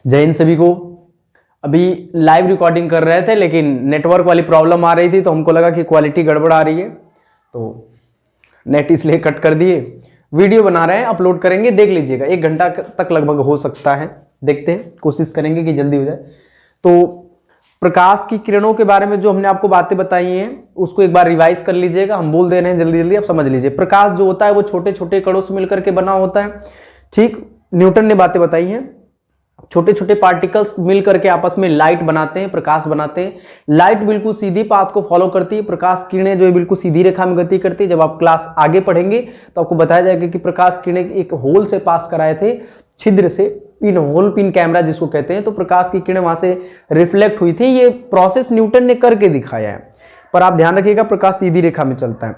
जय हिंद सभी को। अभी लाइव रिकॉर्डिंग कर रहे थे लेकिन नेटवर्क वाली प्रॉब्लम आ रही थी तो हमको लगा कि क्वालिटी गड़बड़ आ रही है तो नेट इसलिए कट कर दिए। वीडियो बना रहे हैं, अपलोड करेंगे, देख लीजिएगा। 1 घंटा तक लगभग हो सकता है, देखते हैं, कोशिश करेंगे कि जल्दी हो जाए। तो प्रकाश की किरणों के बारे में जो हमने आपको बातें बताई हैं उसको एक बार रिवाइज कर लीजिएगा। हम बोल दे रहे हैं जल्दी जल्दी, आप समझ लीजिए। प्रकाश जो होता है वो छोटे छोटे कणों से मिलकर के बना होता है। ठीक, न्यूटन ने बातें बताई हैं। छोटे छोटे पार्टिकल्स मिलकर के आपस में लाइट बनाते हैं, प्रकाश बनाते हैं। लाइट बिल्कुल सीधी पाथ को फॉलो करती है। प्रकाश किरणें जो है बिल्कुल सीधी रेखा में गति करती है। जब आप क्लास आगे पढ़ेंगे तो आपको बताया जाएगा कि प्रकाश किरणें एक होल से पास कराए थे, छिद्र से, पिन होल, पिन कैमरा जिसको कहते हैं। तो प्रकाश की किरणें वहां से रिफ्लेक्ट हुई थी। ये प्रोसेस न्यूटन ने करके दिखाया है। पर आप ध्यान रखिएगा, प्रकाश सीधी रेखा में चलता है,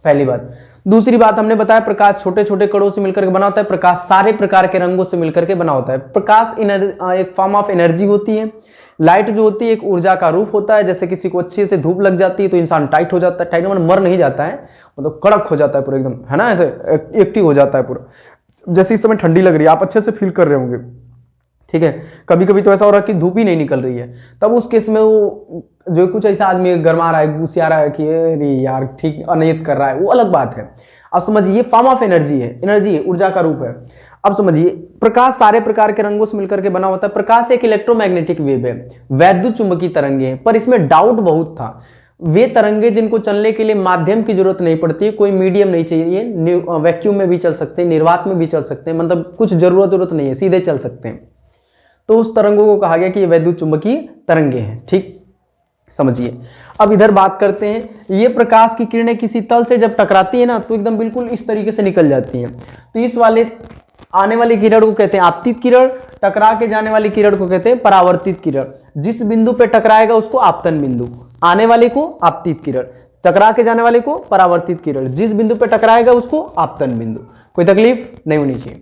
पहली बात। दूसरी बात हमने बताया प्रकाश छोटे छोटे कणों से मिलकर के बना होता है। प्रकाश सारे प्रकार के रंगों से मिलकर के बना होता है। प्रकाश एक फॉर्म ऑफ एनर्जी होती है। लाइट जो होती है एक ऊर्जा का रूप होता है। जैसे किसी को अच्छे से धूप लग जाती है तो इंसान टाइट हो जाता है, टाइट मतलब मर नहीं जाता है, मतलब कड़क हो जाता है पूरा एकदम, है ना, ऐसे एक्टिव हो जाता है पूरा। जैसे इस समय ठंडी लग रही है, आप अच्छे से फील कर रहे होंगे, ठीक है। कभी कभी तो ऐसा हो रहा है कि धूप ही नहीं निकल रही है, तब उस केस में वो जो कुछ ऐसा आदमी गरमा रहा है, गुस्सा रहा है कि अरे यार ठीक अनियत कर रहा है, वो अलग बात है। अब समझिए फॉर्म ऑफ एनर्जी है, एनर्जी है, ऊर्जा का रूप है। अब समझिए प्रकाश सारे प्रकार के रंगों से मिलकर के बना होता है। प्रकाश एक इलेक्ट्रोमैग्नेटिक वेव है, वैद्युत चुंबकीय तरंगे हैं। पर इसमें डाउट बहुत था, वे तरंगे जिनको चलने के लिए माध्यम की जरूरत नहीं पड़ती, कोई मीडियम नहीं चाहिए, वैक्यूम में भी चल सकते हैं, निर्वात में भी चल सकते हैं, मतलब कुछ जरूरत नहीं है, सीधे चल सकते हैं। तो उस तरंगों को कहा गया कि ये वैद्युत चुंबकीय तरंगे हैं। ठीक, समझिए। अब इधर बात करते हैं, ये प्रकाश की किरणें किसी तल से जब टकराती है ना तो एकदम बिल्कुल इस तरीके से निकल जाती हैं। तो इस वाले आने वाली किरण को कहते हैं आपतित किरण, टकरा के जाने वाली किरण को कहते हैं परावर्तित किरण। जिस बिंदु पे टकराएगा उसको आपतन बिंदु, आने वाले को आपतित किरण, टकरा के जाने वाले को परावर्तित किरण, जिस बिंदु पे टकराएगा उसको आपतन बिंदु। कोई तकलीफ नहीं होनी चाहिए।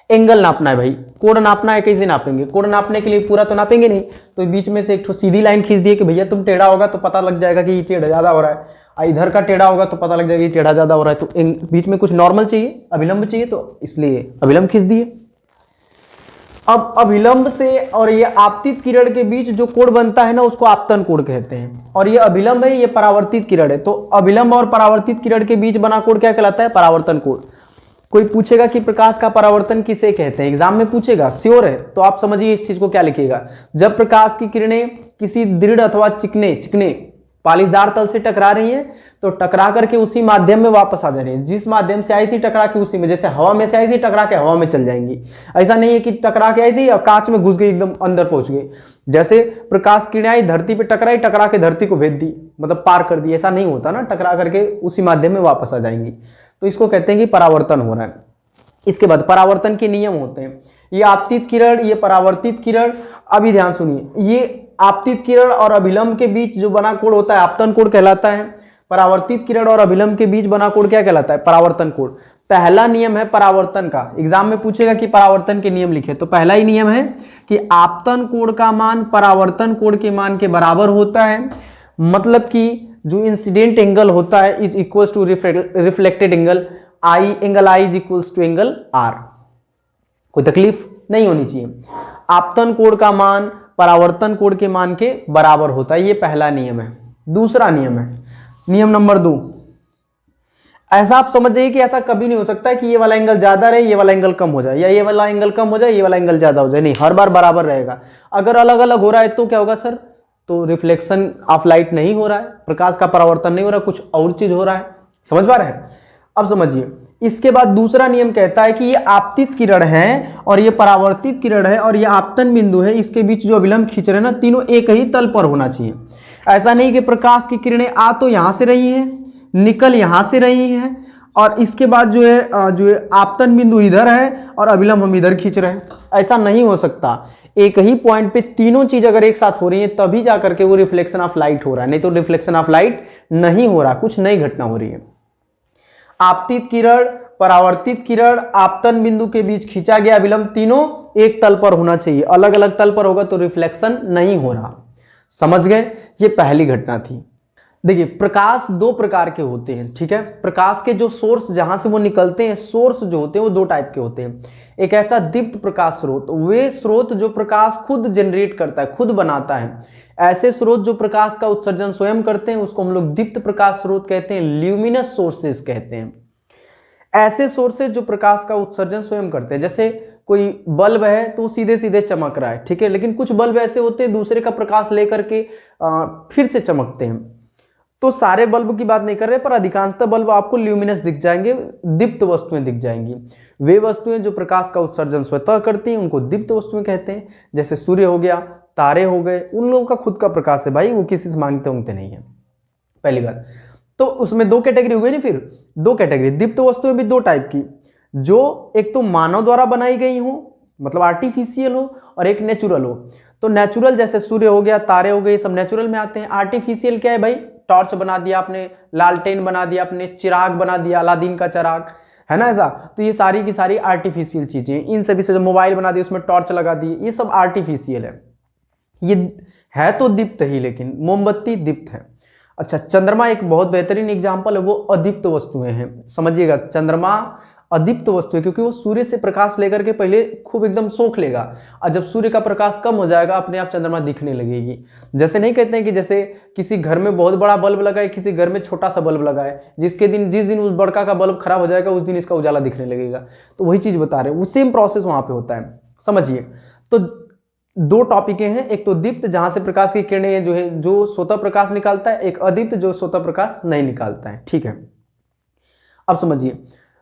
एंगल नापना है भाई, कोण नापना है। कैसे नापेंगे? कोण नापने के लिए पूरा तो नापेंगे नहीं, तो बीच में से एक तो सीधी लाइन खींच दिए कि भैया तुम टेढ़ा होगा तो पता लग जाएगा कि ये टेढ़ा ज्यादा हो रहा है, इधर का टेढ़ा होगा तो पता लग जाएगा कि टेढ़ा ज्यादा हो रहा है। तो बीच में कुछ नॉर्मल चाहिए, अभिलंब चाहिए, तो इसलिए अभिलंब खींच दिए। अब अभिलंब से और ये आपतित किरण के बीच जो कोण बनता है ना उसको आपतन कोण कहते हैं। और ये अभिलंब है, ये परावर्तित किरण है। तो अभिलंब और परावर्तित किरण के बीच बना कोण क्या कहलाता है? परावर्तन कोण। कोई पूछेगा कि प्रकाश का परावर्तन किसे कहते हैं, एग्जाम में पूछेगा, श्योर है, तो आप समझिए इस चीज को क्या लिखिएगा। जब प्रकाश की किरणें किसी दृढ़ अथवा चिकने पालिशदार तल से टकरा रही हैं तो टकरा करके उसी माध्यम में वापस आ जा रही है। जिस माध्यम से आई थी टकरा के उसी में, जैसे हवा में से आई थी टकरा के हवा में चल जाएंगी। ऐसा नहीं है कि टकरा के आई थी और कांच में घुस गई, एकदम अंदर पहुंच गई। जैसे प्रकाश किरणें आई, धरती पे टकराई, टकरा के धरती को भेज दी, मतलब पार कर दी। ऐसा नहीं होता ना, टकरा करके उसी माध्यम में वापस आ जाएंगी। तो इसको कहते हैं कि परावर्तन हो रहा है। इसके बाद परावर्तन के नियम होते हैं। ये आपतित किरण, ये परावर्तित किरण। अभी ध्यान सुनिए, ये आपतित किरण और अभिलंब के बीच जो बना कोण होता है आपतन कोण कहलाता है। परावर्तित किरण और अभिलंब के बीच बना कोण क्या कहलाता है? परावर्तन कोण। पहला नियम है परावर्तन का, एग्जाम में पूछेगा कि परावर्तन के नियम लिखे, तो पहला ही नियम है कि आपतन कोण का मान परावर्तन कोण के मान के बराबर होता है। मतलब कि जो इंसिडेंट एंगल होता है is equal to reflected angle I, angle I is equal to angle R. कोई तकलीफ नहीं होनी चाहिए। आपतन कोण का मान परावर्तन कोण के मान के बराबर होता है, ये पहला नियम है। दूसरा नियम है, नियम नंबर 2, ऐसा आप समझ जाइए कि ऐसा कभी नहीं हो सकता कि ये वाला एंगल ज्यादा रहे, ये वाला एंगल कम हो जाए, या ये वाला एंगल कम हो जाए, ये वाला एंगल ज्यादा हो जाए। नहीं, हर बार बराबर रहेगा। अगर अलग अलग हो रहा है तो क्या होगा सर? तो रिफ्लेक्शन ऑफ लाइट नहीं हो रहा है, प्रकाश का परावर्तन नहीं हो रहा, कुछ और चीज हो रहा है। समझ पा रहे हैं? अब समझिए, इसके बाद दूसरा नियम कहता है कि ये आपतित किरण है और ये परावर्तित किरण है और ये आपतन बिंदु है, इसके बीच जो अभिलंब खींच रहे हैं ना, तीनों एक ही तल पर होना चाहिए। ऐसा नहीं कि प्रकाश की किरणें आ तो यहां से रही हैं, निकल यहां से रही हैं, और इसके बाद जो है आपतन बिंदु इधर है और अभिलंब हम इधर खींच रहे हैं। ऐसा नहीं हो सकता। एक ही पॉइंट पे तीनों चीज अगर एक साथ हो रही है तभी जाकर के वो रिफ्लेक्शन ऑफ लाइट हो रहा है, नहीं तो रिफ्लेक्शन ऑफ लाइट नहीं हो रहा, कुछ नई घटना हो रही है। आपतित किरण, परावर्तित किरण, आपतन बिंदु के बीच खींचा गया अभिलंब, तीनों एक तल पर होना चाहिए। अलग अलग तल पर होगा तो रिफ्लेक्शन नहीं हो रहा। समझ गए? ये पहली घटना थी। देखिए प्रकाश दो प्रकार के होते हैं, ठीक है। प्रकाश के जो सोर्स जहां से वो निकलते हैं, सोर्स जो होते हैं वो दो टाइप के होते हैं। एक ऐसा दीप्त प्रकाश स्रोत, वे स्रोत जो प्रकाश खुद जनरेट करता है, खुद बनाता है। ऐसे स्रोत जो प्रकाश का उत्सर्जन स्वयं करते हैं उसको हम लोग दीप्त प्रकाश स्रोत कहते हैं, ल्यूमिनस सोर्सेस कहते हैं। ऐसे सोर्सेज जो प्रकाश का उत्सर्जन स्वयं करते हैं, जैसे कोई बल्ब है तो सीधे सीधे चमक रहा है, ठीक है, लेकिन कुछ बल्ब ऐसे होते हैं दूसरे का प्रकाश लेकर के फिर से चमकते हैं। तो सारे बल्ब की बात नहीं कर रहे, पर अधिकांशतः बल्ब आपको ल्यूमिनस दिख जाएंगे, दीप्त वस्तुएं दिख जाएंगी। वे वस्तुएं जो प्रकाश का उत्सर्जन स्वतः करती हैं उनको दीप्त वस्तुएं कहते हैं। जैसे सूर्य हो गया, तारे हो गए, उन लोगों का खुद का प्रकाश है भाई, वो किसी से मांगते उंगते नहीं है, पहली बात। तो उसमें दो कैटेगरी हो गई ना, फिर दो कैटेगरी दीप्त वस्तुएं भी दो टाइप की, जो एक तो मानव द्वारा बनाई गई हो, मतलब आर्टिफिशियल हो, और एक नेचुरल हो। तो नेचुरल जैसे सूर्य हो गया, तारे हो गए, सब नेचुरल में आते हैं। आर्टिफिशियल क्या है भाई, टॉर्च बना दिया आपने, लालटेन बना दिया आपने, चिराग बना दिया, अलादीन का चिराग, है ना ऐसा। तो ये सारी की सारी आर्टिफिशियल चीजें, इन सभी से जो मोबाइल बना दिया उसमें टॉर्च लगा दी, ये सब आर्टिफिशियल है। ये है तो दीप्त ही, लेकिन मोमबत्ती दीप्त है। अच्छा, चंद्रमा एक बहुत बेहतरीन एग्जाम्पल है, वो अदीप्त वस्तुएं हैं, समझिएगा। चंद्रमा अदीप्त वस्तु है क्योंकि वो सूर्य से प्रकाश लेकर के पहले खूब एकदम सोख लेगा, और जब सूर्य का प्रकाश कम हो जाएगा अपने आप चंद्रमा दिखने लगेगी। जैसे नहीं कहते हैं कि जैसे किसी घर में बहुत बड़ा बल्ब लगा है, किसी घर में छोटा सा बल्ब लगा है, जिस दिन उस बड़का का बल्ब खराब हो जाएगा उस दिन इसका उजाला दिखने लगेगा। तो वही चीज बता रहे हैं, वो सेम प्रोसेस वहां पे होता है, समझिए। तो दो टॉपिक हैं, एक तो दीप्त जहां से प्रकाश की किरणें जो है जो स्वतः प्रकाश निकालता है, एक अदीप्त जो स्वतः प्रकाश नहीं निकालता है, ठीक है। अब समझिए,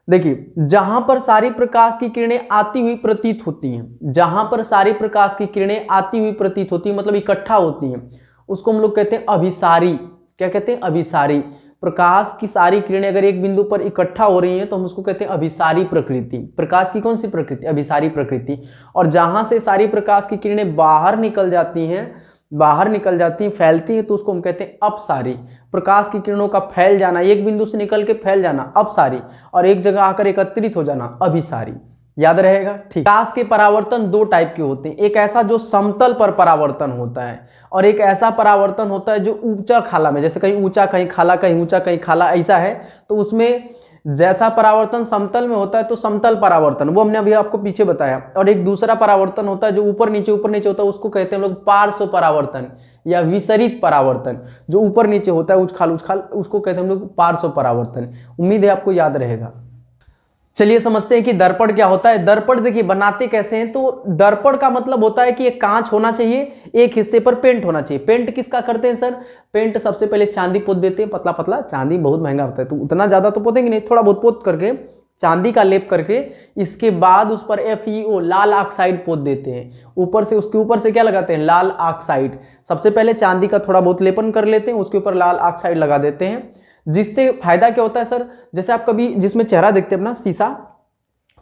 देखिए जहां पर सारी प्रकाश की किरणें आती हुई प्रतीत होती हैं, जहां पर सारी प्रकाश की किरणें आती हुई प्रतीत होती हैं मतलब इकट्ठा होती हैं, उसको हम लोग कहते हैं अभिसारी। क्या कहते हैं, अभिसारी। प्रकाश की सारी किरणें अगर एक बिंदु पर इकट्ठा हो रही हैं तो हम उसको कहते हैं अभिसारी प्रकृति। प्रकाश की कौन सी प्रकृति, अभिसारी प्रकृति। और जहां से सारी प्रकाश की किरणें बाहर निकल जाती हैं, फैलती हैं, तो उसको हम कहते हैं अपसारी। प्रकाश की किरणों का फैल जाना, एक बिंदु से निकल के फैल जाना अपसारी, और एक जगह आकर एकत्रित हो जाना अभिसारी। याद रहेगा, ठीक। प्रकाश के परावर्तन दो टाइप के होते हैं, एक ऐसा जो समतल पर परावर्तन होता है, और एक ऐसा परावर्तन होता है जो ऊंचा खाला में, जैसे कहीं ऊंचा कहीं खाला, कहीं ऊंचा कहीं खाला, ऐसा है। तो उसमें जैसा परावर्तन समतल में होता है तो समतल परावर्तन, वो हमने अभी आपको पीछे बताया। और एक दूसरा परावर्तन होता है जो ऊपर नीचे होता है, उसको कहते हैं हम लोग पार्श्व परावर्तन या विसरित परावर्तन। जो ऊपर नीचे होता है उछाल उसको कहते हैं हम लोग पार्श्व परावर्तन। उम्मीद है आपको याद रहेगा। चलिए समझते हैं कि दर्पण क्या होता है। दर्पण देखिए बनाते कैसे हैं, तो दर्पण का मतलब होता है कि एक कांच होना चाहिए, एक हिस्से पर पेंट होना चाहिए। पेंट किसका करते हैं सर, पेंट सबसे पहले चांदी पोत देते हैं, पतला पतला, चांदी बहुत महंगा होता है तो उतना ज्यादा तो पोतेंगे नहीं, थोड़ा बहुत पोत करके चांदी का लेप करके, इसके बाद उस पर FeO लाल ऑक्साइड पोत देते हैं ऊपर से। उसके ऊपर से क्या लगाते हैं, लाल ऑक्साइड। सबसे पहले चांदी का थोड़ा बहुत लेपन कर लेते हैं, उसके ऊपर लाल ऑक्साइड लगा देते हैं। जिससे फायदा क्या होता है सर, जैसे आप कभी जिसमें चेहरा देखते हैं अपना, शीशा,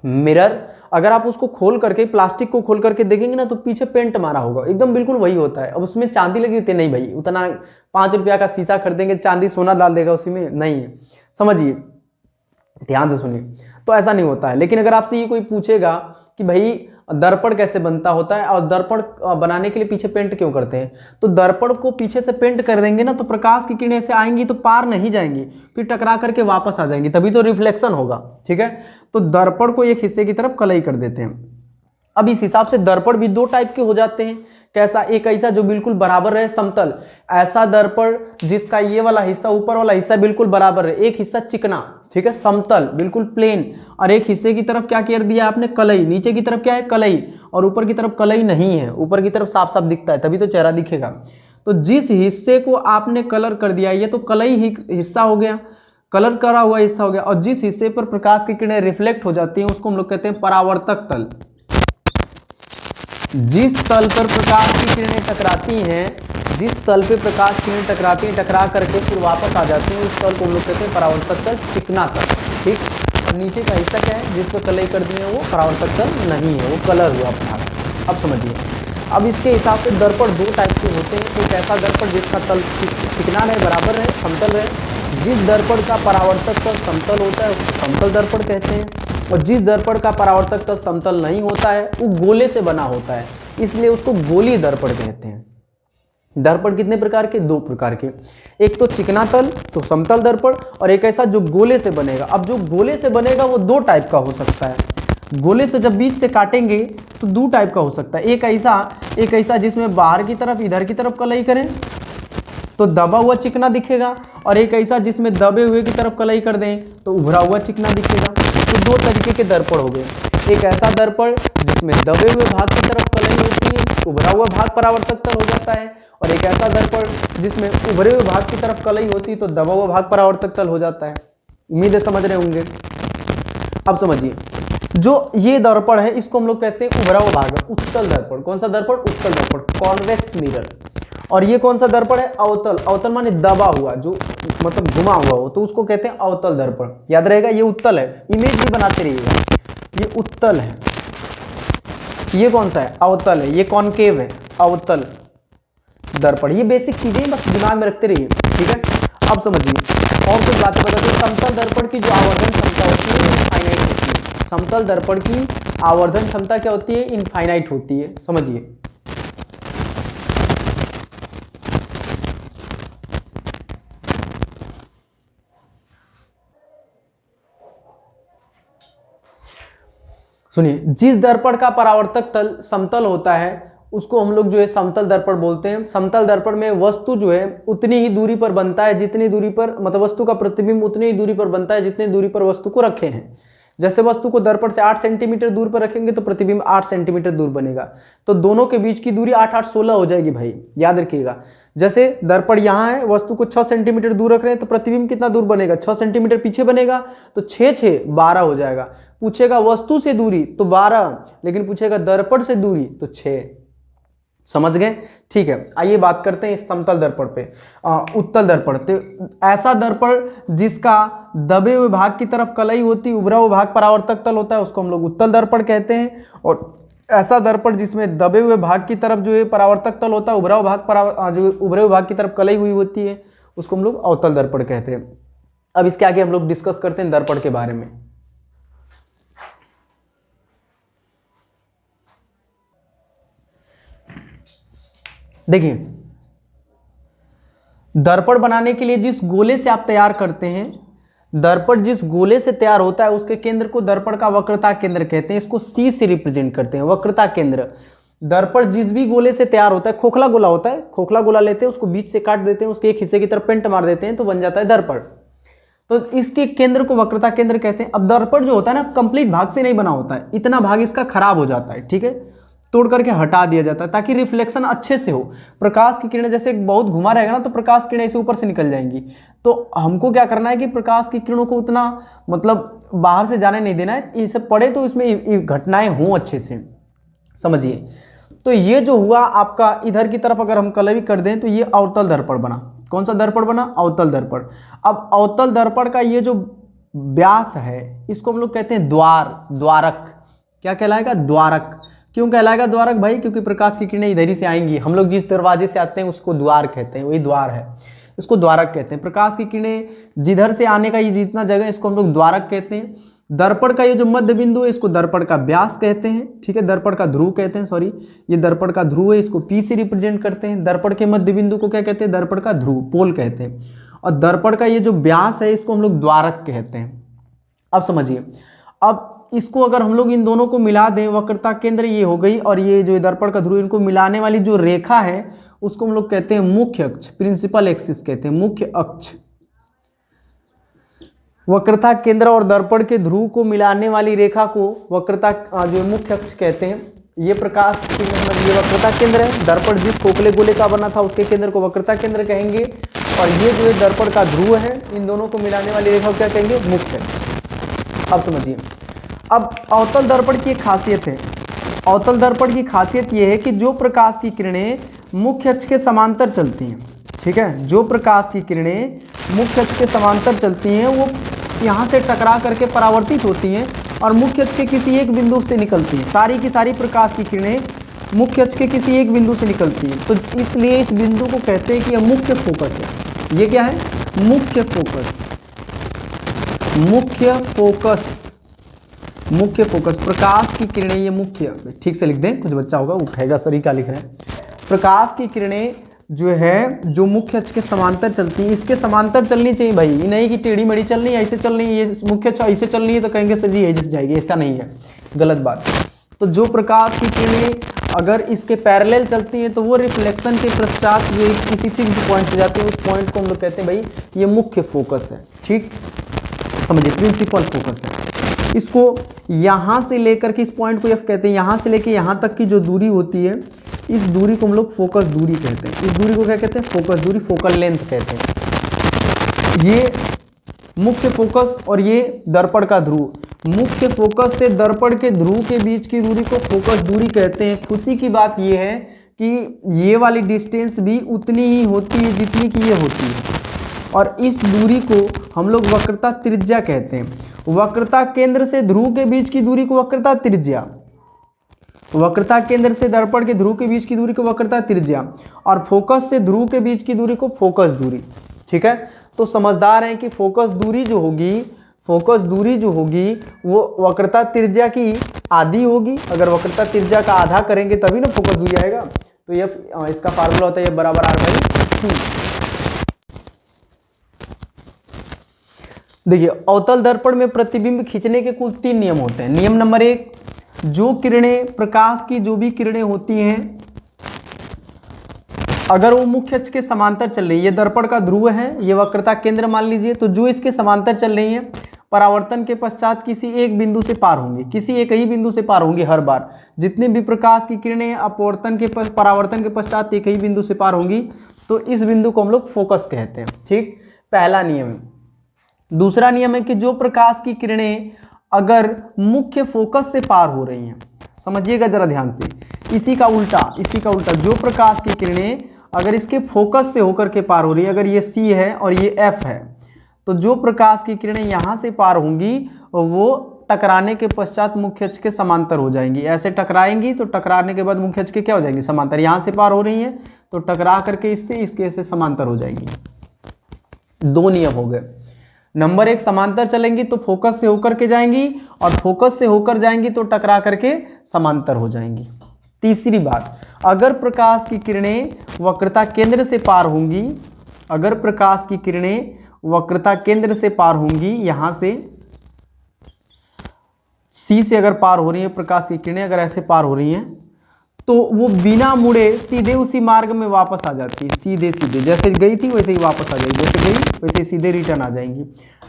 मिरर, अगर आप उसको खोल करके, प्लास्टिक को खोल करके देखेंगे ना तो पीछे पेंट मारा होगा, एकदम बिल्कुल वही होता है। अब उसमें चांदी लगी होती है, नहीं भाई उतना 5 रुपया का शीशा खरीदेंगे, चांदी सोना डाल देगा उसी में, नहीं है, समझिए, ध्यान से सुनिए। तो ऐसा नहीं होता है। लेकिन अगर आपसे ये कोई पूछेगा कि भाई दर्पण कैसे बनता होता है और दर्पण बनाने के लिए पीछे पेंट क्यों करते हैं, तो दर्पण को पीछे से पेंट कर देंगे ना तो प्रकाश की किरणें से आएंगी तो पार नहीं जाएंगी, फिर टकरा करके वापस आ जाएंगी, तभी तो रिफ्लेक्शन होगा, ठीक है। तो दर्पण को एक हिस्से की तरफ कलई कर देते हैं। अब इस हिसाब से दर्पण भी दो टाइप के हो जाते हैं। कैसा, एक ऐसा जो बिल्कुल बराबर रहे, समतल, ऐसा दर्पण जिसका ये वाला हिस्सा, ऊपर वाला हिस्सा बिल्कुल बराबर रहे, एक हिस्सा चिकना, ठीक है, समतल बिल्कुल प्लेन, और एक हिस्से की तरफ क्या कर दिया आपने, कलई। नीचे की तरफ क्या है, कलई, और ऊपर की तरफ कलई नहीं है, ऊपर की तरफ साफ साफ दिखता है, तभी तो चेहरा दिखेगा। तो जिस हिस्से को आपने कलर कर दिया, ये तो कलई ही हिस्सा हो गया, कलर करा हुआ हिस्सा हो गया, और जिस हिस्से पर प्रकाश की किरणें रिफ्लेक्ट हो जाती हैं उसको हम लोग कहते हैं परावर्तक तल। जिस तल पर प्रकाश की किरणें टकराती हैं, जिस तल पे प्रकाश की किरणें टकराती हैं, टकरा करके फिर वापस आ जाती हैं, उस तल को हम लोग कहते हैं परावर्तक तल, चिकना तल, ठीक। और नीचे का हिस्सा क्या है, जिस पर कलई कर दी है वो परावर्तक तल नहीं है, वो कलर हुआ अपना। अब समझिए, अब इसके हिसाब से दर्पण दो टाइप के होते हैं। एक ऐसा दर्पण जिसका तल चिकना रहे, बराबर रहे, समतल रहे। जिस दर्पण का परावर्तक तल समतल होता है उसको समतल दर्पण कहते हैं, और जिस दर्पण का परावर्तक तल समतल नहीं होता है वो गोले से बना होता है, इसलिए उसको गोलीय दर्पण कहते हैं। दर्पण कितने प्रकार के? 2 प्रकार के। एक तो चिकना तल, तो समतल दर्पण, और एक ऐसा जो गोले से बनेगा। अब जो गोले से बनेगा वो 2 टाइप का हो सकता है। गोले से जब बीच से काटेंगे तो 2 टाइप का हो सकता है। एक ऐसा जिसमें बाहर की तरफ इधर की तरफ कलई करें तो दबा हुआ चिकना दिखेगा, और एक ऐसा जिसमें दबे हुए की तरफ कलई कर दें तो उभरा हुआ चिकना दिखेगा। तो 2 तरीके के दर्पण हो गए। एक ऐसा दर्पण जिसमें दबे हुए भाग की तरफ कलई होती है, उभरा हुआ भाग परावर्तक तल हो जाता है, और एक ऐसा दर्पण जिसमें उभरे हुए भाग की तरफ कलई होती है तो दबा हुआ भाग परावर्तक तल हो जाता है। उम्मीद है समझ रहे होंगे। अब समझिए, जो ये दर्पण है इसको हम लोग कहते हैं उभरा हुआ भाग, उत्तल दर्पण। कौन सा दर्पण? उत्तल दर्पण, कॉन्वेक्स मिरर। और ये कौन सा दर्पण है? अवतल। अवतल माने दबा हुआ, जो मतलब घुमा हुआ हो, तो उसको कहते हैं अवतल दर्पण। याद रहेगा, ये उत्तल है, इमेज भी बनाते रहिएगा। ये उत्तल है, ये कौन सा है? अवतल है। ये कॉनकेव है, अवतल दर्पण। ये बेसिक चीजें बस दिमाग में रखते रहिए, ठीक है। अब समझिए और कुछ बातें बताते हैं। समतल दर्पण की जो आवर्धन क्षमता होती है इनफाइनाइट होती है। समतल दर्पण की आवर्धन क्षमता क्या होती है? इनफाइनाइट होती है। समझिए, सुनिए, जिस दर्पण का परावर्तक तल समतल होता है उसको हम लोग जो है समतल दर्पण बोलते हैं। समतल दर्पण में वस्तु जो है उतनी ही दूरी पर बनता है जितनी दूरी पर, मतलब वस्तु का प्रतिबिंब उतनी ही दूरी पर बनता है जितनी दूरी पर वस्तु को रखे हैं। जैसे वस्तु को दर्पण से 8 सेंटीमीटर दूर पर रखेंगे तो प्रतिबिंब 8 सेंटीमीटर दूर बनेगा, तो दोनों के बीच की दूरी 8 8 16 हो जाएगी भाई, याद रखिएगा। जैसे दर्पण यहाँ है, वस्तु को 6 सेंटीमीटर दूर रख रहे हैं तो प्रतिबिंब कितना दूर बनेगा? 6 सेंटीमीटर पीछे बनेगा, तो 6 6 12 हो जाएगा। पूछेगा वस्तु से दूरी तो 12, लेकिन पूछेगा दर्पण से दूरी तो 6। समझ गए? ठीक है, आइए बात करते हैं इस समतल दर्पण पे। उत्तल दर्पण, तो ऐसा दर्पण जिसका दबे हुए भाग की तरफ कलई होती, उभरा हुआ भाग परावर्तक तल होता है, उसको हम लोग उत्तल दर्पण कहते हैं। और ऐसा दर्पण जिसमें दबे हुए भाग की तरफ जो है परावर्तक तल होता है, उभरा हुआ भाग जो उभरे हुए भाग की तरफ कलई हुई होती है, उसको हम लोग अवतल दर्पण कहते हैं। अब इसके आगे हम लोग डिस्कस करते हैं दर्पण के बारे में। देखिए, दर्पण बनाने के लिए जिस गोले से आप तैयार करते हैं, दर्पण जिस गोले से तैयार होता है उसके केंद्र को दर्पण का वक्रता केंद्र कहते हैं। इसको C से रिप्रेजेंट करते हैं, वक्रता केंद्र। दर्पण जिस भी गोले से तैयार होता है, खोखला गोला होता है, खोखला गोला लेते हैं, उसको बीच से काट देते हैं, उसके एक हिस्से की तरफ पेंट मार देते हैं तो बन जाता है दर्पण। तो इसके केंद्र को वक्रता केंद्र कहते हैं। अब दर्पण जो होता है ना, कंप्लीट भाग से नहीं बना होता है, इतना भाग इसका खराब हो जाता है, ठीक है, तोड़ करके हटा दिया जाता है ताकि रिफ्लेक्शन अच्छे से हो। प्रकाश की किरणें जैसे बहुत घुमा रहेगा ना तो प्रकाश किरणें इसे ऊपर से निकल जाएंगी, तो हमको क्या करना है कि प्रकाश की किरणों को उतना मतलब बाहर से जाने नहीं देना है, इसे पड़े तो इसमें घटनाएं हों अच्छे से। समझिए, तो ये जो हुआ आपका इधर की तरफ अगर हम कलवी कर दें तो ये अवतल दर्पण बना। कौन सा दर्पण बना? अवतल दर्पण। अब अवतल दर्पण का ये जो व्यास है इसको हम लोग कहते हैं द्वारक। क्या कहलाएगा? द्वारक। क्यों कहलाएगा द्वारक भाई? क्योंकि प्रकाश की किरणें इधर ही से आएंगी। हम लोग जिस दरवाजे से आते हैं उसको द्वार कहते हैं, वही द्वार है, इसको द्वारक कहते हैं। प्रकाश की किरणें जिधर से आने का ये जितना जगह है इसको हम लोग द्वारक कहते हैं। दर्पण का ये जो मध्य बिंदु है इसको दर्पण का व्यास कहते हैं, ठीक है, दर्पण का ध्रुव कहते हैं, सॉरी, ये दर्पण का ध्रुव है, इसको P से रिप्रेजेंट करते हैं। दर्पण के मध्य बिंदु को क्या कहते हैं? दर्पण का ध्रुव, पोल कहते हैं। और दर्पण का ये जो व्यास है इसको हम लोग द्वारक कहते हैं। अब समझिए, अब इसको अगर हम लोग इन दोनों को मिला दें, वक्रता केंद्र ये हो गई और ये जो दर्पण का ध्रुव, इनको मिलाने वाली जो रेखा है उसको हम लोग कहते हैं मुख्य अक्ष, प्रिंसिपल एक्सिस कहते हैं, मुख्य अक्ष। वक्रता केंद्र और दर्पण के ध्रुव को मिलाने वाली रेखा को वक्रता जो मुख्य अक्ष कहते हैं। ये प्रकाश की मतलब ये वक्रता केंद्र है। दर्पण जिस खोखले गोले का बना था उसके केंद्र को वक्रता केंद्र कहेंगे, और ये जो है दर्पण का ध्रुव है, इन दोनों को मिलाने वाली रेखा को क्या कहेंगे? मुख्य अक्ष। अब समझिए, अब अवतल दर्पण की एक खासियत है। अवतल दर्पण की खासियत यह है कि जो प्रकाश की किरणें मुख्य अक्ष के समांतर चलती हैं, ठीक है, जो प्रकाश की किरणें मुख्य अक्ष के समांतर चलती हैं वो यहाँ से टकरा करके परावर्तित होती हैं और मुख्य अक्ष के किसी एक बिंदु से निकलती हैं। सारी की सारी प्रकाश की किरणें मुख्य अक्ष के किसी एक बिंदु से निकलती हैं, तो इसलिए इस बिंदु को कहते हैं कि यह मुख्य फोकस है। ये क्या है? मुख्य फोकस। मुख्य फोकस, मुख्य फोकस, प्रकाश की किरणें, ये मुख्य, ठीक से लिख दें, कुछ बच्चा होगा उठेगा सर क्या लिख रहे हैं। प्रकाश की किरणें जो है जो मुख्य अक्ष के समांतर चलती है, इसके समांतर चलनी चाहिए भाई, ये नहीं कि टेढ़ी मेढ़ी चलनी है, ऐसे चलनी है, ये मुख्य अक्ष ऐसे चलनी है तो कहेंगे सर जी ऐसे जाएगी, ऐसा नहीं है, गलत बात। तो जो प्रकाश की किरणें अगर इसके पैरेलल चलती हैं तो वो रिफ्लेक्शन के पश्चात जो किसी फिक्स पॉइंट से जाती है, उस पॉइंट को हम लोग कहते हैं भाई ये मुख्य फोकस है। ठीक, समझिए, प्रिंसिपल फोकस है। इसको यहाँ से लेकर के इस पॉइंट को एफ कहते हैं, यहाँ से लेकर यहाँ तक की जो दूरी होती है, इस दूरी को हम लोग फोकस दूरी कहते हैं। इस दूरी को क्या कहते हैं? फोकस दूरी, फोकल लेंथ कहते हैं। ये मुख्य फोकस और ये दर्पण का ध्रुव, मुख्य फोकस से दर्पण के ध्रुव के बीच की दूरी को फोकस दूरी कहते हैं। खुशी की बात यह है कि ये वाली डिस्टेंस भी उतनी ही होती है जितनी की ये होती है, और इस दूरी को हम लोग वक्रता त्रिज्या कहते हैं। वक्रता केंद्र से ध्रुव के बीच की दूरी को वक्रता त्रिज्या, वक्रता केंद्र से दर्पण के ध्रुव के बीच की दूरी को वक्रता त्रिज्या, और फोकस से ध्रुव के बीच की दूरी को फोकस दूरी। ठीक है, तो समझदार हैं कि फोकस दूरी जो होगी, फोकस दूरी जो होगी वो वक्रता त्रिज्या की आधी होगी। अगर वक्रता त्रिज्या का आधा करेंगे तभी ना फोकस दूरी आएगा। तो ये इसका फार्मूला होता है ये बराबर आर बाई सी। देखिए, अवतल दर्पण में प्रतिबिंब खींचने के कुल 3 नियम होते हैं। नियम नंबर 1, जो किरणें, प्रकाश की जो भी किरणें होती हैं, अगर वो मुख्य अक्ष के समांतर चल रही है, ये दर्पण का ध्रुव है, ये वक्रता केंद्र मान लीजिए, तो जो इसके समांतर चल रही है परावर्तन के पश्चात किसी एक बिंदु से पार होंगी, किसी एक ही बिंदु से पार होंगी हर बार। जितने भी प्रकाश की किरणें अपवर्तन के परावर्तन के पश्चात एक ही बिंदु से पार होंगी, तो इस बिंदु को हम लोग फोकस कहते हैं। ठीक, पहला नियम है। दूसरा नियम है कि जो प्रकाश की किरणें अगर मुख्य फोकस से पार हो रही हैं, समझिएगा जरा ध्यान से, इसी का उल्टा, जो प्रकाश की किरणें अगर इसके फोकस से होकर के पार हो रही है, अगर ये C है और ये F है, तो जो प्रकाश की किरणें यहाँ से पार होंगी वो टकराने के पश्चात मुख्य अक्ष के समांतर हो जाएंगी। ऐसे टकराएंगी तो टकराने के बाद मुख्य अक्ष के क्या हो जाएंगी? समांतर। यहाँ से पार हो रही हैं तो टकरा करके इसके से समांतर हो जाएंगी। 2 नियम हो गए। नंबर 1, समांतर चलेंगी तो फोकस से होकर के जाएंगी, और फोकस से होकर जाएंगी तो टकरा करके समांतर हो जाएंगी। तीसरी बात, अगर प्रकाश की किरणें वक्रता केंद्र से पार होंगी, अगर प्रकाश की किरणें वक्रता केंद्र से पार होंगी, यहां से C से अगर पार हो रही है प्रकाश की किरणें, अगर ऐसे पार हो रही हैं, तो वो बिना मुड़े सीधे उसी मार्ग में वापस आ जाती है। सीधे जैसे गई थी वैसे ही वापस आ जाएगी, जैसे गई वैसे सीधे रिटर्न आ जाएंगी।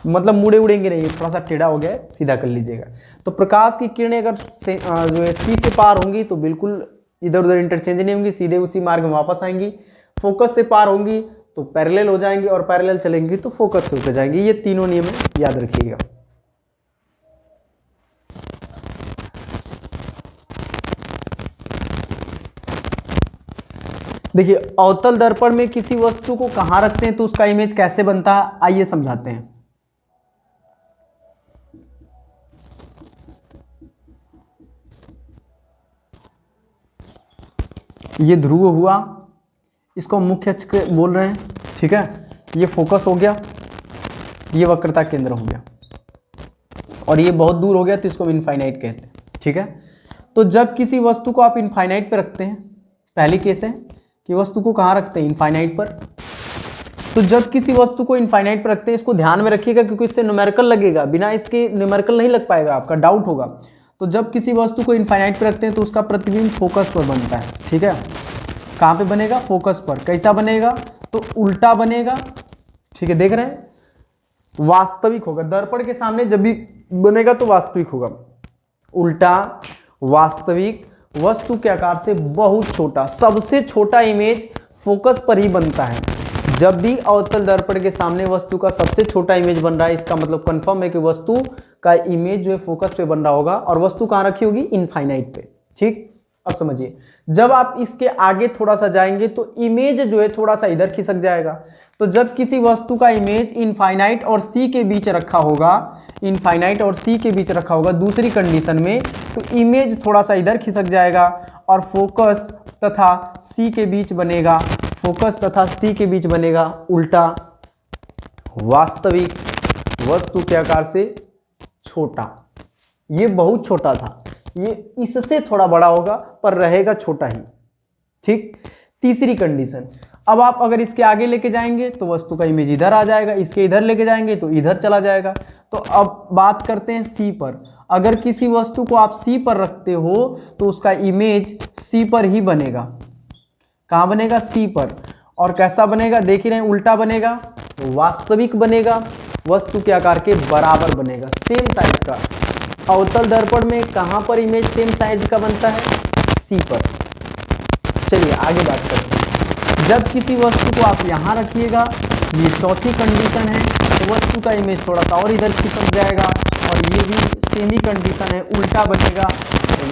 मतलब मुड़े उड़ेंगे नहीं, थोड़ा सा टेढ़ा हो गया है, सीधा कर लीजिएगा। तो प्रकाश की किरणें अगर जो है C से पार होंगी तो बिल्कुल इधर उधर इंटरचेंज नहीं होंगी, सीधे उसी मार्ग में वापस आएंगी। फोकस से पार होंगी तो पैरेलल हो जाएंगी, और पैरेलल चलेंगी तो फोकस से होकर जाएंगी। ये तीनों नियम याद रखिएगा। देखिए, अवतल दर्पण में किसी वस्तु को कहां रखते हैं तो उसका इमेज कैसे बनता है, आइए समझाते हैं। ये ध्रुव हुआ, इसको मुख्य अक्ष बोल रहे हैं। ठीक है, ये फोकस हो गया, ये वक्रता केंद्र हो गया, और ये बहुत दूर हो गया तो इसको हम इनफाइनाइट कहते हैं। ठीक है, तो जब किसी वस्तु को आप इनफाइनाइट पे रखते हैं, पहली केस है कि वस्तु को कहाँ रखते हैं? इनफाइनाइट पर। तो जब किसी वस्तु को इनफाइनाइट पर रखते हैं, इसको ध्यान में रखिएगा क्योंकि इससे न्यूमेरिकल लगेगा, बिना इसके न्यूमेरिकल नहीं लग पाएगा, आपका डाउट होगा। तो जब किसी वस्तु को इनफाइनाइट पर रखते हैं तो उसका प्रतिबिंब फोकस पर बनता है। ठीक है, कहाँ पे बनेगा? फोकस पर। कैसा बनेगा? तो उल्टा बनेगा। ठीक है, देख रहे हैं, वास्तविक होगा। दर्पण के सामने जब भी बनेगा तो वास्तविक होगा। उल्टा, वास्तविक, वस्तु के आकार से बहुत छोटा, सबसे छोटा इमेज फोकस पर ही बनता है। जब भी अवतल दर्पण के सामने वस्तु का सबसे छोटा इमेज बन रहा है, इसका मतलब कंफर्म है कि वस्तु का इमेज जो है फोकस पे बन रहा होगा, और वस्तु कहाँ रखी होगी? इनफाइनाइट पे। ठीक, अब समझिए, जब आप इसके आगे थोड़ा सा जाएंगे तो इमेज जो है थोड़ा सा इधर खिसक जाएगा। तो जब किसी वस्तु का इमेज इनफाइनाइट और C के बीच रखा होगा, इनफाइनाइट और C के बीच रखा होगा दूसरी कंडीशन में, तो इमेज थोड़ा सा इधर खिसक जाएगा और फोकस तथा C के बीच बनेगा, फोकस तथा C के बीच बनेगा उल्टा, वास्तविक, वस्तु के आकार से छोटा। ये बहुत छोटा था, ये इससे थोड़ा बड़ा होगा पर रहेगा छोटा ही। ठीक, तीसरी कंडीशन, अब आप अगर इसके आगे लेके जाएंगे तो वस्तु का इमेज इधर आ जाएगा, इसके इधर लेके जाएंगे तो इधर चला जाएगा। तो अब बात करते हैं सी पर। अगर किसी वस्तु को आप सी पर रखते हो तो उसका इमेज सी पर ही बनेगा। कहाँ बनेगा? सी पर। और कैसा बनेगा? देख ही रहे हैं, उल्टा बनेगा, वास्तविक बनेगा, वस्तु के आकार के बराबर बनेगा, सेम साइज का। अवतल दर्पण में कहाँ पर इमेज सेम साइज का बनता है? सी पर। चलिए आगे बात करते हैं। जब किसी वस्तु को आप यहाँ रखिएगा, ये चौथी कंडीशन है, तो वस्तु का इमेज थोड़ा सा और इधर खिसक जाएगा, और ये भी सेम ही कंडीशन है, उल्टा बनेगा,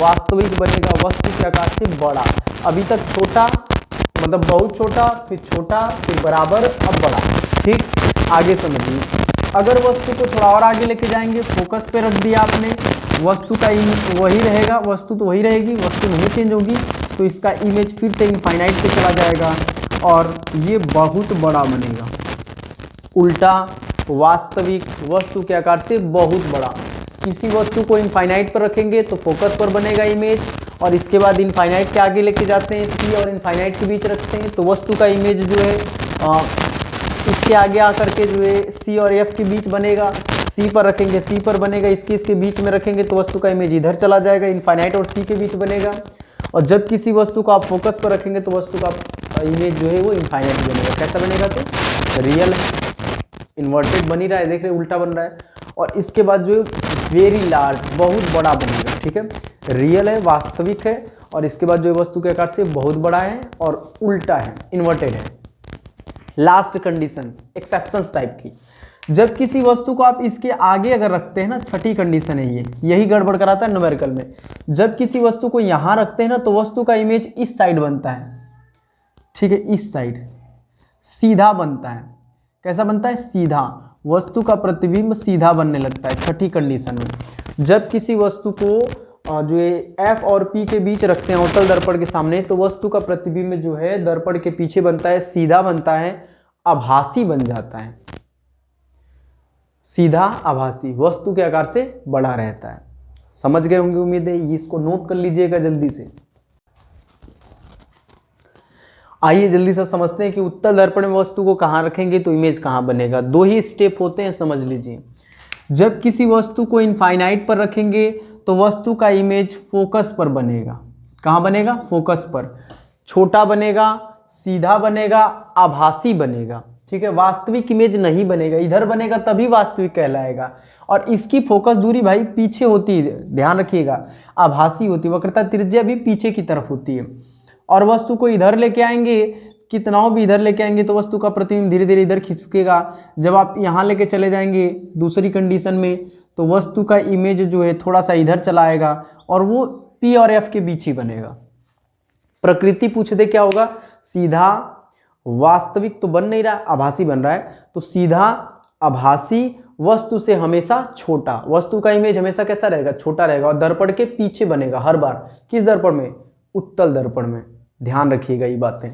वास्तविक बनेगा, वस्तु के आकार से बड़ा। अभी तक छोटा मतलब बहुत छोटा, फिर छोटा, फिर बराबर, अब बड़ा। ठीक, आगे समझिए। अगर वस्तु को थोड़ा और आगे लेके जाएंगे, फोकस पे रख दिया आपने, वस्तु का इमेज वही रहेगा, वस्तु तो वही रहेगी, वस्तु नहीं चेंज होगी, तो इसका इमेज फिर से इनफाइनाइट पे चला जाएगा और ये बहुत बड़ा बनेगा। उल्टा, वास्तविक, वस्तु के आकार से बहुत बड़ा। किसी वस्तु को इनफाइनाइट पर रखेंगे तो फोकस पर बनेगा इमेज, और इसके बाद इनफाइनाइट के आगे लेके जाते हैं, सी और इनफाइनाइट के बीच रखते हैं तो वस्तु का इमेज जो है इसके आगे आकर के जो है सी और एफ के बीच बनेगा। सी पर रखेंगे, सी पर बनेगा, इसके बीच में रखेंगे तो वस्तु का इमेज इधर चला जाएगा, इनफाइनाइट और सी के बीच बनेगा। और जब किसी वस्तु को आप फोकस पर रखेंगे तो वस्तु का इमेज जो है वो इनफाइनाइट बनेगा। कैसा बनेगा? तो रियल है, इन्वर्टेड बन ही रहा है, देख रहे हैं, उल्टा बन रहा है। और इसके बाद जो है वेरी लार्ज, बहुत बड़ा बनेगा। ठीक है, रियल है, वास्तविक है, और इसके बाद जो है वस्तु के आकार से बहुत बड़ा है और उल्टा है, इन्वर्टेड है। लास्ट कंडीशन एक्सेप्शंस टाइप की, जब किसी वस्तु को आप इसके आगे अगर रखते हैं ना, छठी कंडीशन है ये, यही गड़बड़ कराता है न्यूमेरिकल में। जब किसी वस्तु को यहां रखते हैं ना तो वस्तु का इमेज इस साइड बनता है। ठीक है, इस साइड सीधा बनता है। कैसा बनता है? सीधा। वस्तु का प्रतिबिंब सीधा बनने लगता है छठी कंडीशन में। जब किसी वस्तु को जो है एफ और पी के बीच रखते हैं अवतल दर्पण के सामने, तो वस्तु का प्रतिबिंब जो है दर्पण के पीछे बनता है, सीधा बनता है, आभासी बन जाता है। सीधा, आभासी, वस्तु के आकार से बड़ा रहता है। समझ गए होंगे उम्मीद है, इसको नोट कर लीजिएगा जल्दी से। आइए जल्दी से समझते हैं कि उत्तल दर्पण में वस्तु को कहां रखेंगे तो इमेज कहां बनेगा। दो ही स्टेप होते हैं, समझ लीजिए। जब किसी वस्तु को इनफाइनाइट पर रखेंगे तो वस्तु का इमेज फोकस पर बनेगा। कहां बनेगा? फोकस पर। छोटा बनेगा, सीधा बनेगा, आभासी बनेगा। ठीक है, वास्तविक इमेज नहीं बनेगा, इधर बनेगा तभी वास्तविक कहलाएगा। और इसकी फोकस दूरी भाई पीछे होती है, ध्यान रखिएगा, आभासी होती है, वक्रता त्रिज्या भी पीछे की तरफ होती है। और वस्तु को इधर लेके आएंगे, कितना भी इधर लेके आएंगे तो वस्तु का प्रतिबिंब धीरे धीरे इधर खिसकेगा। जब आप यहाँ लेके चले जाएंगे दूसरी कंडीशन में तो वस्तु का इमेज जो है थोड़ा सा इधर चला आएगा और वो पी और एफ के बीच ही बनेगा। प्रकृति पूछ दे क्या होगा? सीधा, वास्तविक तो बन नहीं रहा, आभासी बन रहा है, तो सीधा, आभासी, वस्तु से हमेशा छोटा। वस्तु का इमेज हमेशा कैसा रहेगा? छोटा रहेगा, और दर्पण के पीछे बनेगा हर बार। किस दर्पण में? उत्तल दर्पण में। ध्यान रखिएगा ये बातें।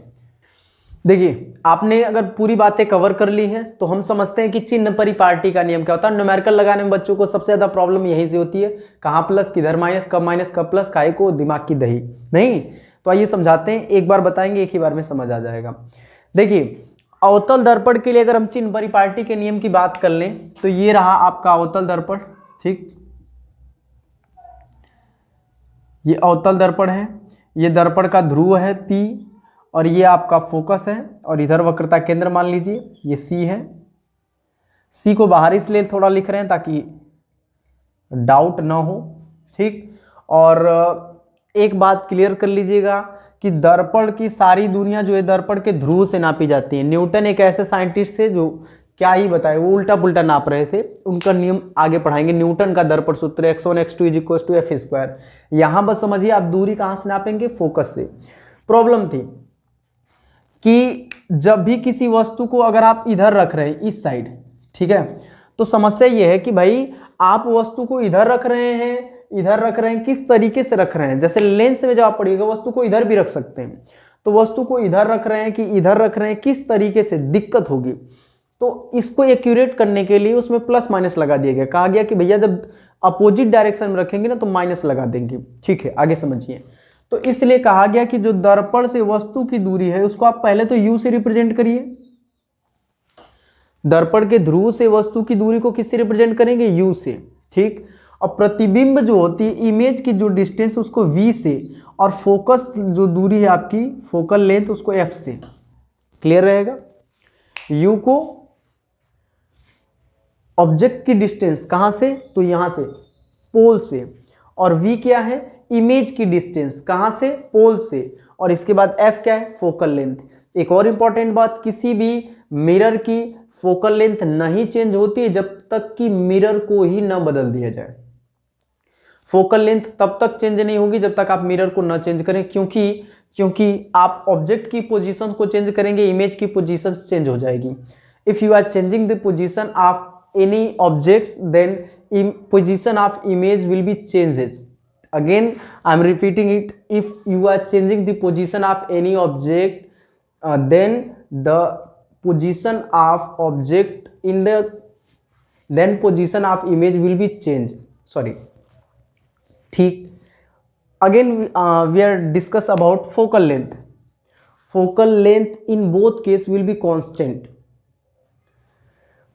देखिए, आपने अगर पूरी बातें कवर कर ली हैं तो हम समझते हैं कि चिन्ह परिपाटी का नियम क्या होता है। न्यूमेरिकल लगाने में बच्चों को सबसे ज्यादा प्रॉब्लम यहीं से होती है, कहाँ प्लस, किधर माइनस, कब प्लस, काहे को, दिमाग की दही नहीं। तो आइए समझाते हैं, एक बार बताएंगे, एक ही बार में समझ आ जाएगा। देखिए, अवतल दर्पण के लिए अगर हम चिन्ह परिपाटी के नियम की बात कर लें तो ये रहा आपका अवतल दर्पण। ठीक, ये अवतल दर्पण है, ये दर्पण का ध्रुव है P, और ये आपका फोकस है, और इधर वक्रता केंद्र मान लीजिए ये C है। C को बाहर इसलिए थोड़ा लिख रहे हैं ताकि डाउट ना हो। ठीक, और एक बात क्लियर कर लीजिएगा कि दर्पण की सारी दुनिया जो है दर्पण के ध्रुव से नापी जाती है। न्यूटन एक ऐसे साइंटिस्ट थे जो क्या ही बताए, वो उल्टा पुल्टा नाप रहे थे। उनका नियम आगे पढ़ाएंगे, न्यूटन का दर्पण सूत्र x1 x2 = f²। यहां बस समझिए आप दूरी कहां से नापेंगे? फोकस से। प्रॉब्लम थी कि जब भी किसी वस्तु को अगर आप इधर रख रहे हैं, इस साइड, ठीक है, तो समस्या यह है कि भाई आप वस्तु को इधर रख रहे हैं, इधर रख रहे हैं, किस तरीके से रख रहे हैं। जैसे लेंस में जब आप पढ़िएगा वस्तु को इधर भी रख सकते हैं, तो वस्तु को इधर रख रहे हैं कि इधर रख रहे हैं, किस तरीके से दिक्कत होगी। तो इसको एक्यूरेट करने के लिए उसमें प्लस माइनस लगा दिया गया। कहा गया कि भैया जब अपोजिट डायरेक्शन में रखेंगे ना तो माइनस लगा देंगे। ठीक है, आगे समझिए। तो इसलिए कहा गया कि जो दर्पण से वस्तु की दूरी है उसको आप पहले तो u से रिप्रेजेंट करिए। दर्पण के ध्रुव से वस्तु की दूरी को किससे रिप्रेजेंट करेंगे? u से। ठीक। और प्रतिबिंब जो होती है, इमेज की जो डिस्टेंस उसको v से, और फोकस जो दूरी है आपकी फोकल लेंथ उसको f से। क्लियर रहेगा? u को ऑब्जेक्ट की डिस्टेंस कहां से? तो यहां से, पोल से। और v क्या है? इमेज की डिस्टेंस कहां से? पोल से। और इसके बाद f क्या है? Focal length. एक और इंपॉर्टेंट बात, किसी भी मिरर की फोकल लेंथ नहीं चेंज होती है जब तक कि मिरर को ही न बदल दिया जाए। फोकल लेंथ तब तक चेंज नहीं होगी जब तक आप मिरर को न चेंज करें, क्योंकि आप ऑब्जेक्ट की पोजीशन को चेंज करेंगे, इमेज की पोजीशन चेंज हो जाएगी। If you are changing the position of any object then position of image will be changes. Again, I am repeating it. If you are changing the position of any object, then the position of object in the then position of image will be changed. Sorry. ठीक. Again, we are discuss about focal length. Focal length in both case will be constant.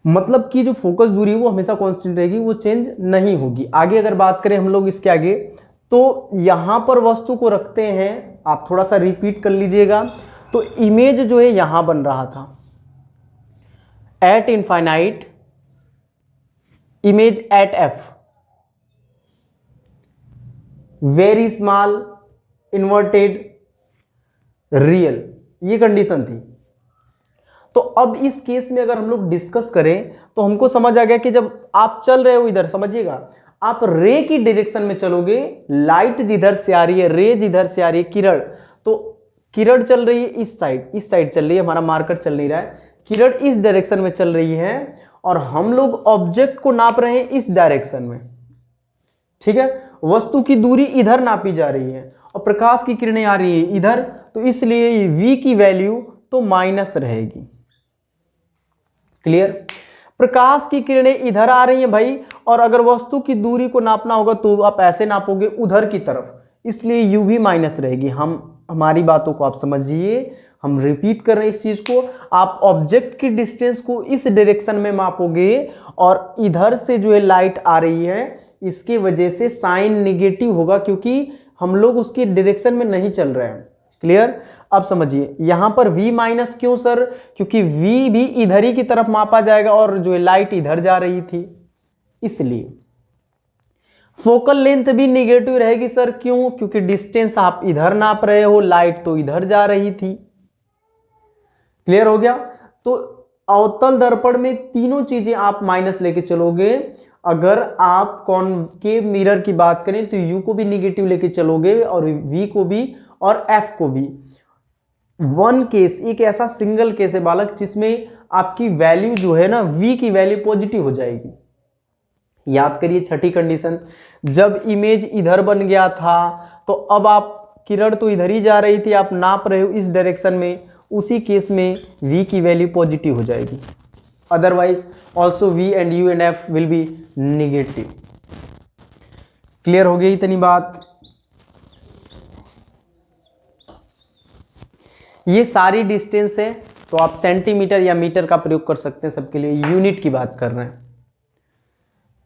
मतलब कि जो focus दूरी है वो हमेशा constant रहेगी, वो चेंज नहीं होगी। आगे अगर बात करें हम लोग इसके आगे, तो यहां पर वस्तु को रखते हैं, आप थोड़ा सा रिपीट कर लीजिएगा। तो इमेज जो है यहां बन रहा था, eight infinite image at F, very small inverted real, ये कंडीशन थी। तो अब इस केस में अगर हम लोग डिस्कस करें तो हमको समझ आ गया कि जब आप चल रहे हो इधर, समझिएगा, आप रे की डायरेक्शन में चलोगे, लाइट जिधर से आ रही है, रे जिधर से आ रही है, किरण, तो किरण चल रही है इस साइड चल रही है, हमारा मार्कर चल नहीं रहा है, किरण इस डायरेक्शन में चल रही है और हम लोग ऑब्जेक्ट को नाप रहे हैं इस डायरेक्शन में। ठीक है, वस्तु की दूरी इधर नापी जा रही है और प्रकाश की किरणें आ रही है इधर, तो इसलिए v की वैल्यू तो माइनस रहेगी। क्लियर? प्रकाश की किरणें इधर आ रही हैं भाई, और अगर वस्तु की दूरी को नापना होगा तो आप ऐसे नापोगे उधर की तरफ, इसलिए u भी माइनस रहेगी। हमारी बातों को आप समझिए, हम रिपीट कर रहे हैं इस चीज को। आप ऑब्जेक्ट की डिस्टेंस को इस डायरेक्शन में मापोगे और इधर से जो है लाइट आ रही है, इसके वजह से साइन निगेटिव होगा क्योंकि हम लोग उसकी डायरेक्शन में नहीं चल रहे हैं। क्लियर? अब समझिए यहां पर v माइनस क्यों सर? क्योंकि v भी इधर ही की तरफ मापा जाएगा और जो है लाइट इधर जा रही थी, इसलिए फोकल लेंथ भी निगेटिव रहेगी सर। क्यों? क्योंकि डिस्टेंस आप इधर नाप रहे हो, लाइट तो इधर जा रही थी। क्लियर हो गया? तो अवतल दर्पण में तीनों चीजें आप माइनस लेके चलोगे। अगर आप कॉनकेव मिरर की बात करें तो u को भी निगेटिव लेके चलोगे और v को भी और f को भी। वन केस, एक ऐसा सिंगल केस है बालक जिसमें आपकी वैल्यू जो है ना, v की वैल्यू पॉजिटिव हो जाएगी। याद करिए छठी कंडीशन, जब इमेज इधर बन गया था तो अब आप किरण तो इधर ही जा रही थी, आप नाप रहे हो इस डायरेक्शन में, उसी केस में v की वैल्यू पॉजिटिव हो जाएगी। Otherwise also v and u and f will be negative. Clear हो गई इतनी बात? ये सारी डिस्टेंस है, तो आप सेंटीमीटर या मीटर का प्रयोग कर सकते हैं सबके लिए, यूनिट की बात कर रहे हैं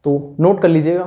तो नोट कर लीजिएगा।